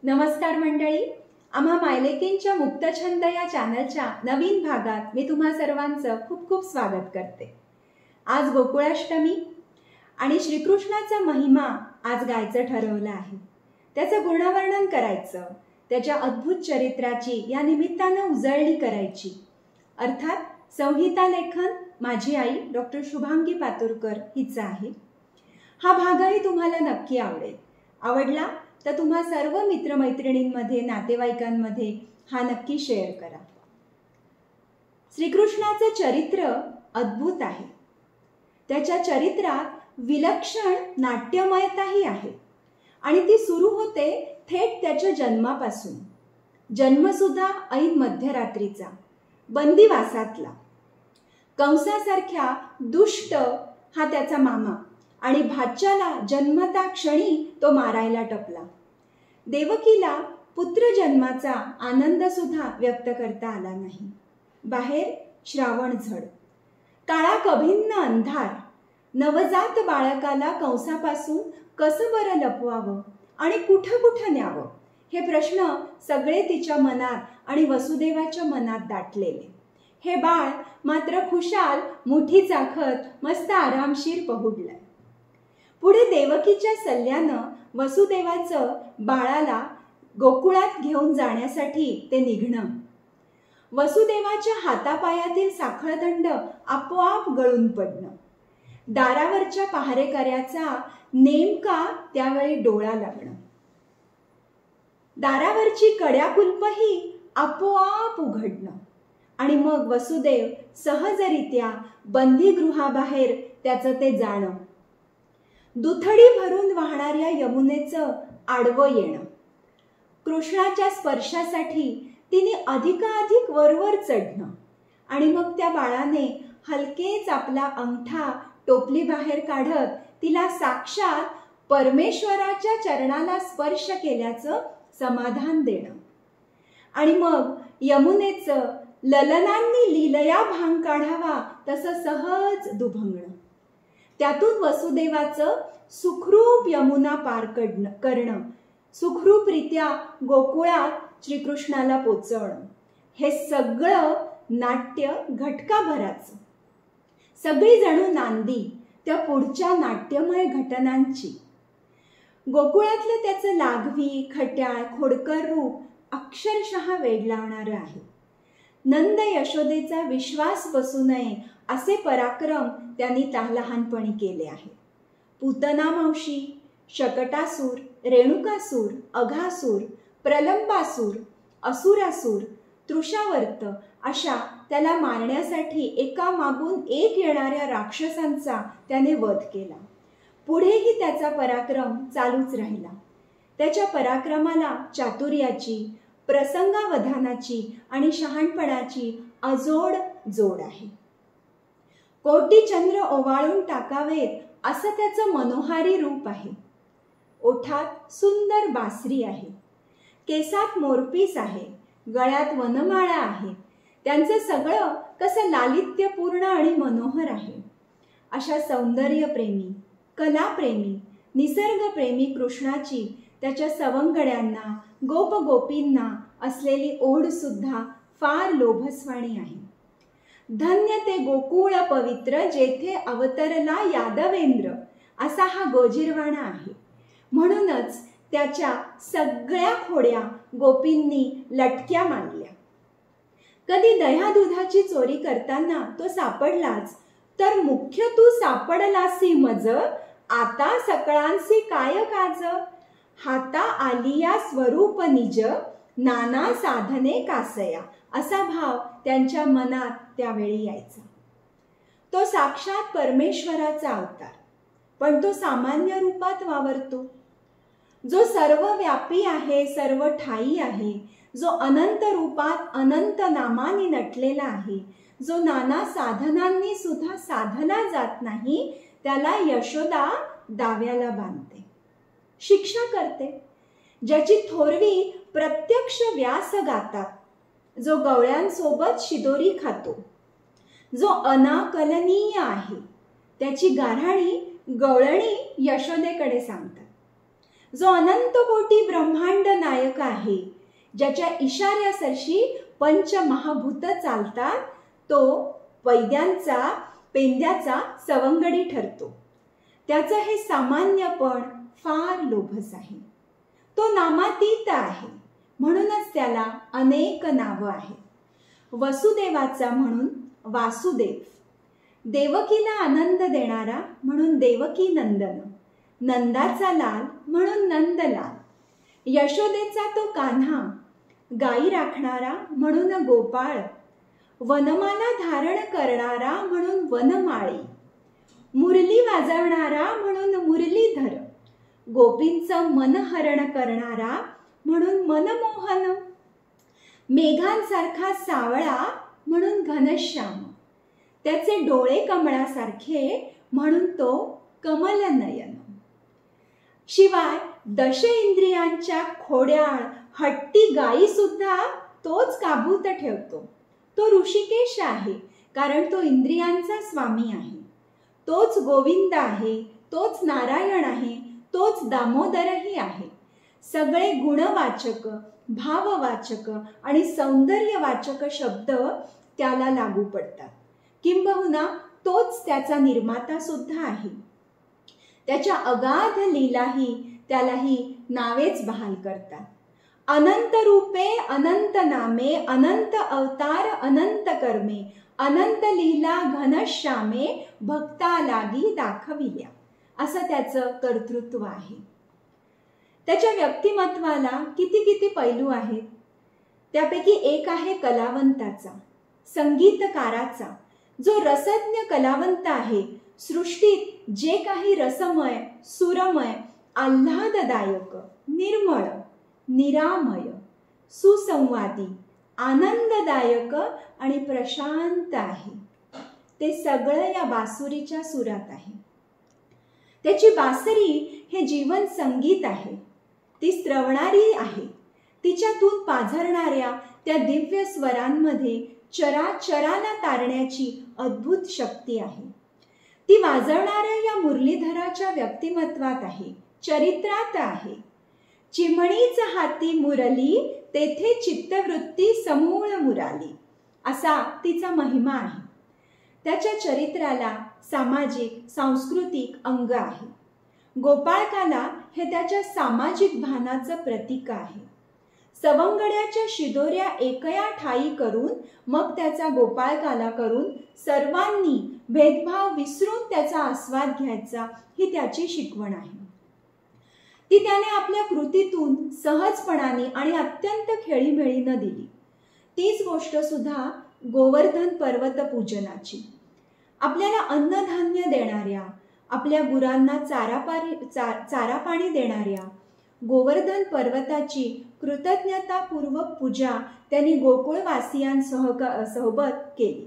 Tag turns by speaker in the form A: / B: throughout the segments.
A: नमस्कार मंडळी, आम्हा मायलेकींच्या मुक्तछंद या चॅनलच्या नवीन भागात मी तुम्हा सर्वांचं खूप खूप स्वागत करते। आज गोकुळाष्टमी आणि श्रीकृष्णाचा महिमा आज गायचं ठरवलं आहे। त्याचं गुणवर्णन करायचं, त्याच्या अद्भुत चरित्राची या निमित्तानं उजळणी करायची। अर्थात संहिता लेखन माझी आई डॉक्टर शुभांगी पातुरकर हिचं आहे। हा भागही तुम्हाला नक्की आवडेल। आवडला तर तुम्हा सर्व मित्रमैत्रिणींमध्ये, नातेवाईकांमध्ये हा नक्की शेअर करा। श्रीकृष्णाचे चरित्र अद्भुत आहे। त्याच्या चरित्रात विलक्षण नाट्यमयताही आहे आणि ती सुरू होते थेट त्याच्या जन्मापासून। जन्म सुद्धा ऐन मध्यरात्रीचा, बंदिवासातला। कंसासारख्या दुष्ट हा त्याचा मामा आणि भाच्याला जन्मता क्षणी तो मारायला टपला। देवकीला पुत्र जन्माचा आनंद सुद्धा व्यक्त करता आला नाही। बाहेर श्रावण झड, काळाक अभिन्न अंधार। नवजात बाळकाला कंसापासून कसं बरं लपवावं आणि कुठं कुठं न्यावं, हे प्रश्न सगळे तिच्या मनात आणि वसुदेवाच्या मनात दाटलेले। हे बाळ मात्र खुशाल मुठी चाखत मस्त आरामशीर पहुडलंय। पुढे देवकीच्या सल्ल्यानं वसुदेवाचं बाळाला गोकुळात घेऊन जाण्यासाठी ते निघणं। वसुदेवाच्या हातापायातील साखळदंड आपोआप गळून पडणं। दारावरच्या पहारेकऱ्याचा नेमका त्यावेळी डोळा लागणं। दारावरची कड्याकुलपही आपोआप उघडणं आणि मग वसुदेव सहजरित्या बंदीगृहाबाहेर त्याचं ते जाणं। दुथडी भरून वाहणाऱ्या यमुनेचं आडवं येणं। कृष्णाच्या स्पर्शासाठी तिने अधिकाधिक वरवर चढणं आणि मग त्या बाळाने हलकेच आपला अंगठा टोपली बाहेर काढत तिला साक्षात परमेश्वराच्या चरणाला स्पर्श केल्याचं समाधान देणं आणि मग यमुनेचं ललनांनी लीलया भांग काढावा तसं सहज दुभंगणं। त्यातून वसुदेवाचं सुखरूप यमुना पार करणं, सुखरूपरित्या गोकुळात श्रीकृष्णाला पोचवणं, हे सगळं नाट्य घटकाभराचं। सगळी जणू नांदी त्या पुढच्या नाट्यमय घटनांची। गोकुळातलं त्याचं लाघवी, खट्याळ, खोडकर रूप अक्षरशः वेड लावणारं आहे। नंद यशोदेचा विश्वास बसू नये असे पराक्रम त्यांनी लहानपणी केले आहे। पूतना मावशी, शकटासूर, रेणुकासूर, अघासूर, प्रलंबासूर, असुरासूर, तृषावर्त अशा त्याला मारण्यासाठी एकामागून एक येणाऱ्या राक्षसांचा त्याने वध केला। पुढेही त्याचा पराक्रम चालूच राहिला। त्याच्या पराक्रमाला चातुर्याची, प्रसंगावधानाची आणि शहाणपणाची अजोड जोड आहे। कोटी चंद्र ओवाळून टाकावेत असं त्याचं मनोहारी रूप आहे। ओठात सुंदर बासरी आहे, केसात मोरपीस आहे, गळ्यात वनमाळा आहे। त्यांचं सगळं कसं लालित्यपूर्ण आणि मनोहर आहे। अशा सौंदर्यप्रेमी, कलाप्रेमी, निसर्गप्रेमी कृष्णाची त्याच्या सवंगड्यांना, गोपगोपींना असलेली ओढ सुद्धा फार लोभस्वाणी आहे। धन्य ते गोकुळ पवित्र, जेथे अवतरला यादवेंद्र, असा हा गोजीरवाणा आहे। म्हणूनच त्याच्या सगळ्या खोड्या गोपींनी लटक्या मानल्या। कधी दह्यादुधाची चोरी करताना तो सापडलाच तर मुख्य तू सापडलासी मज, आता सकळांसी काय काज। हाता आलिया स्वरूप निज, नाना साधने कासया, असा भाव त्यांच्या मनात त्यावेळी यायचा। तो साक्षात परमेश्वराचा अवतार, पण तो सामान्य रूपात वावरतो। जो सर्वव्यापी आहे, सर्व ठाई आहे, जो अनंत रूपात अनंत नामांनी नटलेला आहे, जो नाना साधनांनी सुद्धा साधला जात नाही, त्याला यशोदा दाव्याला बांधते, शिक्षा करते। ज्याची थोरवी प्रत्यक्ष व्यास गातात, जो गवळ्यांसोबत शिदोरी खातो, जो अनाकलनीय आहे, त्याची गाऱ्हाणी गवळणी यशोदेकडे सांगतात। जो अनंत कोटी ब्रह्मांड नायक आहे, ज्याच्या इशाऱ्यासरशी पंचमहाभूत चालतात, तो वैद्यांचा पेंद्याचा सवंगडी ठरतो. त्याचं हे सामान्यपण फार लोभस आहे. तो नामातीत आहे, म्हणूनच त्याला अनेक नावं आहेत. वसुदेवाचा म्हणून वासुदेव, देवकीला आनंद देणारा म्हणून देवकी नंदन, नंदाचा लाल म्हणून नंदलाल, यशोदेचा तो कान्हा, गाई राखणारा म्हणून गोपाळ, वनमाला धारण करणारा म्हणून वनमाळी, मुरली वाजवणारा म्हणून मुरलीधर, गोपींचं मनहरण करणारा म्हणून मनमोहन, मेघांसारखा सावळा म्हणून घनश्याम, त्याचे डोळे कमळासारखे म्हणून तो कमलनयन. शिवाय दश इंद्रियांच्या खोड्याळ हट्टी गायी सुद्धा तोच काबूत ठेवतो. तो ऋषिकेश आहे, कारण तो इंद्रियांचा स्वामी आहे. तोच गोविंद आहे, तोच नारायण आहे, तोच दामोदरही आहे. सगळे गुणवाचक, भाववाचक आणि सौंदर्यवाचक शब्द त्याला लागू पडतात. किंबहुना तोच त्याचा निर्माता सुद्धा आहे. त्याच्या अगाध लीलाही त्यालाही नावेच बहाल करतात. अनंत रूपे, अनंत नामे, अनंत अवतार, अनंत कर्मे, अनंत लीला घनश्यामे, भक्ता लागी दाखविल्या, असं त्याचं कर्तृत्व आहे. त्याच्या व्यक्तिमत्वाला किती किती पैलू आहेत. त्यापैकी एक आहे कलावंताचा, संगीतकाराचा, जो रसज्ञ कलावंत आहे. सृष्टीत जे काही रसमय, सुरमय, आल्हाददायक, निर्मळ, निरामय, सुसंवादी, आनंददायक आणि प्रशांत आहे, ते सगळं या बासुरीच्या सुरात आहे. त्याची बासरी हे जीवन संगीत आहे. ती स्रवणारी आहे. तिच्यातून पाझरणाऱ्या त्या दिव्य स्वरांमध्ये चराचराला तारण्याची अद्भुत शक्ती आहे. ती वाजवणाऱ्या या मुरलीधराच्या व्यक्तिमत्वात आहे, चरित्रात आहे. चिमणीच हाती मुरली, तेथे चित्तवृत्ती समूळ मुराली, असा तिचा महिमा आहे. त्याच्या चरित्राला सामाजिक, सांस्कृतिक अंग आहे. गोपाळकाला हे त्याच्या सामाजिक भानाचं प्रतीक आहे. सवंगड्याच्या शिदोऱ्या एकया ठाई करून मग त्याचा गोपाळकाला करून सर्वांनी भेदभाव विसरून त्याचा आस्वाद घ्यायचा, ही त्याची शिकवण आहे. ती त्याने आपल्या कृतीतून सहजपणाने आणि अत्यंत खेळीमेळीनं दिली. तीच गोष्ट सुद्धा गोवर्धन पर्वत पूजनाची. आपल्याला अन्नधान्य देणाऱ्या, आपल्या गुरांना चारा पाणी देणाऱ्या गोवर्धन पर्वताची कृतज्ञतापूर्वक पूजा त्यांनी गोकुळवासियांसोबत केली.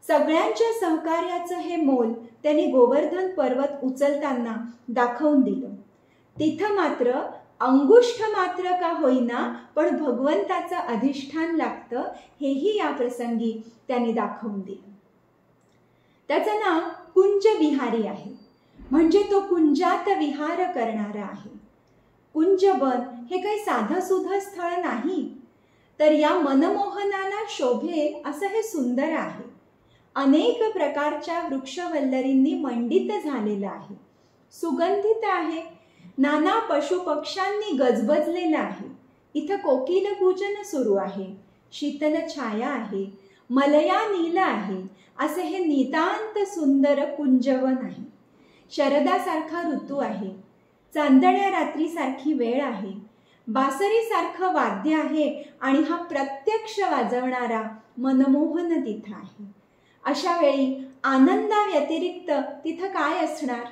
A: सगळ्यांच्या सहकार्याचं हे मोल त्यांनी गोवर्धन पर्वत उचलताना दाखवून दिलं. तिथं मात्र अंगुष्ठ मात्र का होईना, पण भगवंताचं अधिष्ठान लागतं, हेही या प्रसंगी त्यांनी दाखवून दिलं. त्याचं नाव कुंज विहारी आहे, म्हणजे तो कुंजात विहार करणारा आहे. कुंजवन हे काही साधंसुधं स्थळ नाही, तर या मनमोहनाला शोभेल असं हे सुंदर आहे. अनेक प्रकारच्या वृक्षवल्लरींनी मंडित झालेलं आहे. सुगंधित आहे. नाना पशुपक्ष्यांनी गजबजलेलं आहे. इथं कोकिल पूजन सुरू आहे. शीतल छाया आहे. मलया नील आहे. असे हे नितांत सुंदर कुंजवन आहे. शरदासारखा ऋतू आहे. चांदण्या रात्रीसारखी वेळ आहे. बासरीसारखं वाद्य आहे आणि हा प्रत्यक्ष वाजवणारा मनमोहन तिथं आहे. अशा वेळी आनंदाव्यतिरिक्त तिथं काय असणार?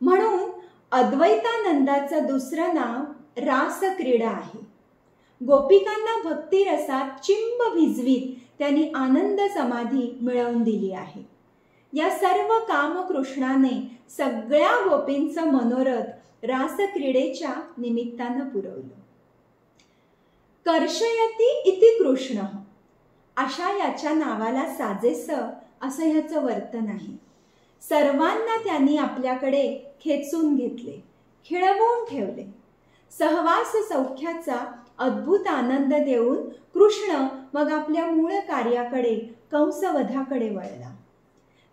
A: म्हणून अद्वैतानंदाचं दुसरं नाव रासक्रीडा आहे. गोपिकांना भक्तिरसात चिंब भिजवीत त्यांनी आनंद समाधी मिळवून दिली आहे. या सर्व कामकृष्णाने सगळ्या गोपींचं मनोरथ रासक्रीडेच्या निमित्तानं पुरवलं. कर्षयती इति कृष्ण, अशा याच्या नावाला साजेसं असं ह्याचं वर्तन आहे. सर्वांना त्यांनी आपल्याकडे खेचून घेतले, खिळवून ठेवले. सहवास सौख्याचा अद्भुत आनंद देऊन कृष्ण मग आपल्या मूळ कार्याकडे कंसवधाकडे वळला.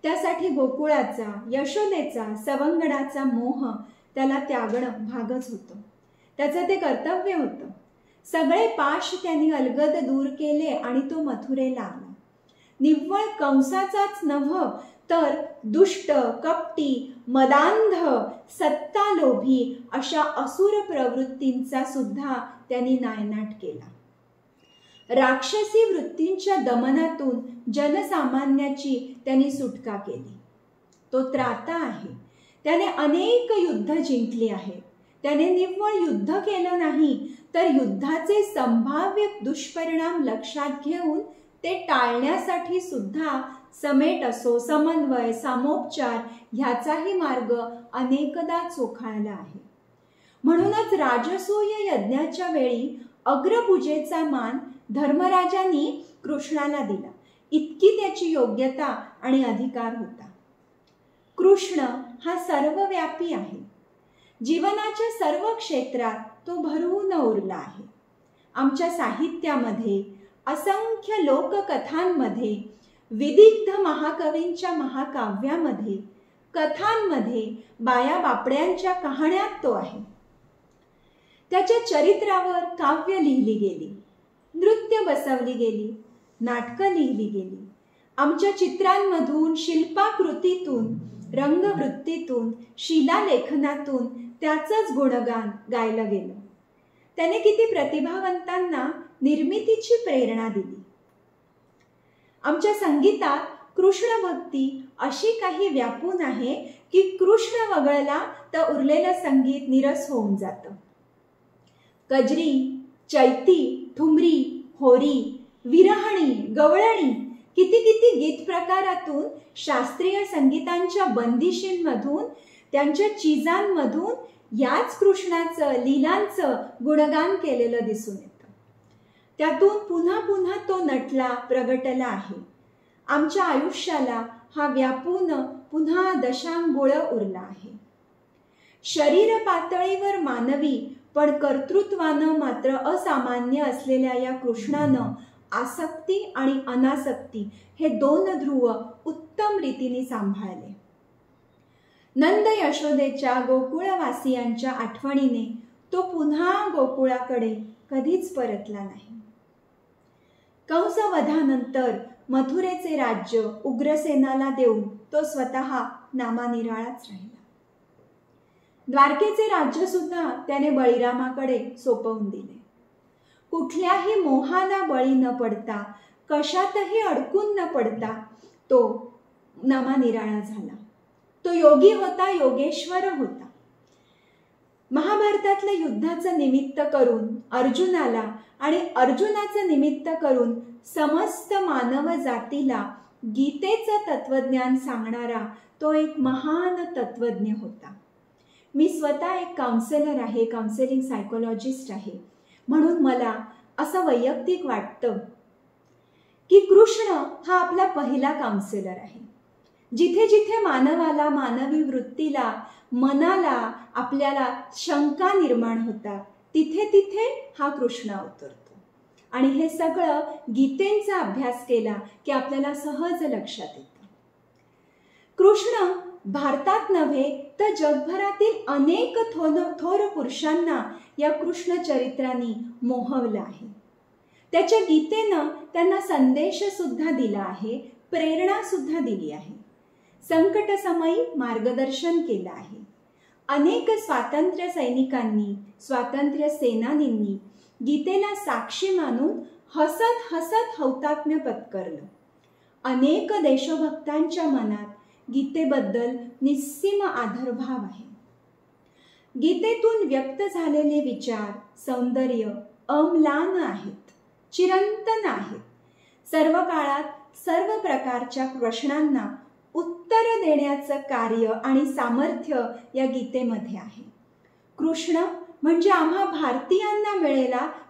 A: त्यासाठी गोकुळाचा, यशोदेचा, सवंगडाचा मोह त्याला त्यागणं भागच होतं. त्याचं ते कर्तव्य होतं. सगळे पाश त्यांनी अलगद दूर केले आणि तो मथुरेला आला. निव्वळ कंसाचाच नव्ह तर दुष्ट, कपटी, मदांध, सत्तालोभी अशा असुर प्रवृत्तींचा सुद्धा त्यांनी नायनाट केला. राक्षसी वृत्तींच्या दमनातून जनसामान्याची त्यांनी सुटका केली. तो त्राता आहे. त्याने अनेक युद्ध जिंकली आहेत. त्याने निव्वळ युद्ध केलं नाही तर युद्धाचे संभाव्य दुष्परिणाम लक्षात घेऊन ते टाळण्यासाठी सुद्धा समेट असो, समन्वय, सामोपचार ह्याचाही मार्ग अनेकदा चोखाळला आहे. म्हणूनच राजसूय यज्ञाच्या वेळी अग्रपूजेचा मान धर्मराजांनी कृष्णाला दिला. इतकी त्याची योग्यता आणि अधिकार होता. कृष्ण हा सर्वव्यापी आहे. जीवनाच्या सर्व क्षेत्रात तो भरून उरला आहे. आमच्या साहित्यामध्ये, असंख्य लोककथांमध्ये, विदिग्ध महाकवींच्या महाकाव्यामध्ये, कथांमध्ये, बाया बापड्यांच्या कहाण्यात तो आहे. त्याच्या चरित्रावर काव्य लिहिली गेली, नृत्य बसवली गेली, नाटकं लिहिली गेली. आमच्या चित्रांमधून, शिल्पाकृतीतून, रंगवृत्तीतून, शिलालेखनातून त्याचंच गुणगान गायलं गेलं. त्याने किती प्रतिभावंतांना निर्मितीची प्रेरणा दिली. आमच्या संगीतात कृष्ण भक्ती अशी काही व्यापून आहे की कृष्ण वगळला तर उरलेलं संगीत निरस होऊन जातं. कजरी, चैती, ठुमरी, होरी, विरहणी, गवळणी किती किती गीत प्रकारातून, शास्त्रीय संगीतांच्या बंदिशींमधून, त्यांच्या चीजांमधून याच कृष्णाचं, लीलांचं गुणगान केलेलं दिसून येतं. त्यातून पुन्हा पुन्हा तो नटला, प्रगटला आहे. आमच्या आयुष्याला हा व्यापून पुन्हा दशांगुळ उरला आहे. शरीर पातळीवर मानवी पण कर्तृत्वानं मात्र असामान्य असलेल्या या कृष्णानं आसक्ती आणि अनासक्ती हे दोन ध्रुव उत्तम रीतीने सांभाळले. नंद यशोदेच्या गोकुळवासियांच्या आठवणीने तो पुन्हा गोकुळाकडे कधीच परतला नाही. कंसवधानंतर मथुरेचे राज्य उग्रसेनाला देऊन तो स्वतः नामानिराळाच राहिला. द्वारकेचे राज्य सुद्धा त्याने बळीरामाकडे सोपवून दिले. कुठल्याही मोहाला बळी न पडता, कशातही अडकून न पडता तो नामानिराळा झाला. तो योगी होता, योगेश्वर होता. महाभारतातलं युद्धाचं निमित्त करून अर्जुनाला आणि अर्जुनाचं निमित्त करून समस्त मानव जातीला गीतेचं तत्वज्ञान सांगणारा तो एक महान तत्वज्ञ होता. मी स्वतः एक काउन्सिलर आहे, काउन्सिलिंग सायकोलॉजिस्ट आहे. म्हणून मला असं वैयक्तिक वाटतं की कृष्ण हा आपला पहिला काउन्सिलर आहे. जिथे जिथे मानवाला, मानवी वृत्तीला, मनाला आपल्याला शंका निर्माण होतात तिथे तिथे हा कृष्ण अवतरतो. आणि हे सगळं गीतेचा अभ्यास केला की आपल्याला सहज लक्षात येतं. कृष्ण भारतात नव्हे तर जगभरातील अनेक थोर पुरुषांना या कृष्ण चरित्रांनी मोहवलं आहे. त्याच्या गीतेनं त्यांना संदेश सुद्धा दिला आहे, प्रेरणा सुद्धा दिली आहे. संकटसमयी मार्गदर्शन केलं आहे. अनेक स्वातंत्र्य सैनिकांनी, स्वातंत्र्य सेनानींनी गीतेला साक्षी मानून हसत हसत हौतात्म्य पत्करलं. अनेक देशभक्तांच्या मनात गीतेबद्दल निस्सीम आदरभाव आहे. गीतेतून व्यक्त झालेले विचार, सौंदर्य अम्लान आहेत, चिरंतन आहेत. सर्व काळात सर्व प्रकारच्या प्रश्नांना उत्तर देण्याचं कार्य आणि सामर्थ्य या गीतेमध्ये आहे. कृष्ण म्हणजे आम्हा भारतीयांना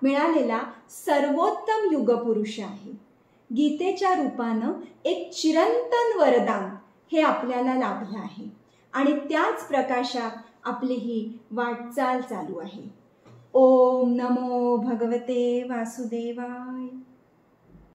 A: मिळालेला सर्वोत्तम युगपुरुष आहे. गीतेच्या रूपानं एक चिरंतन वरदान हे आपल्याला लाभलं आहे आणि त्याच प्रकाशात आपली ही वाटचाल चालू आहे. ओम नमो भगवते वासुदेवाय.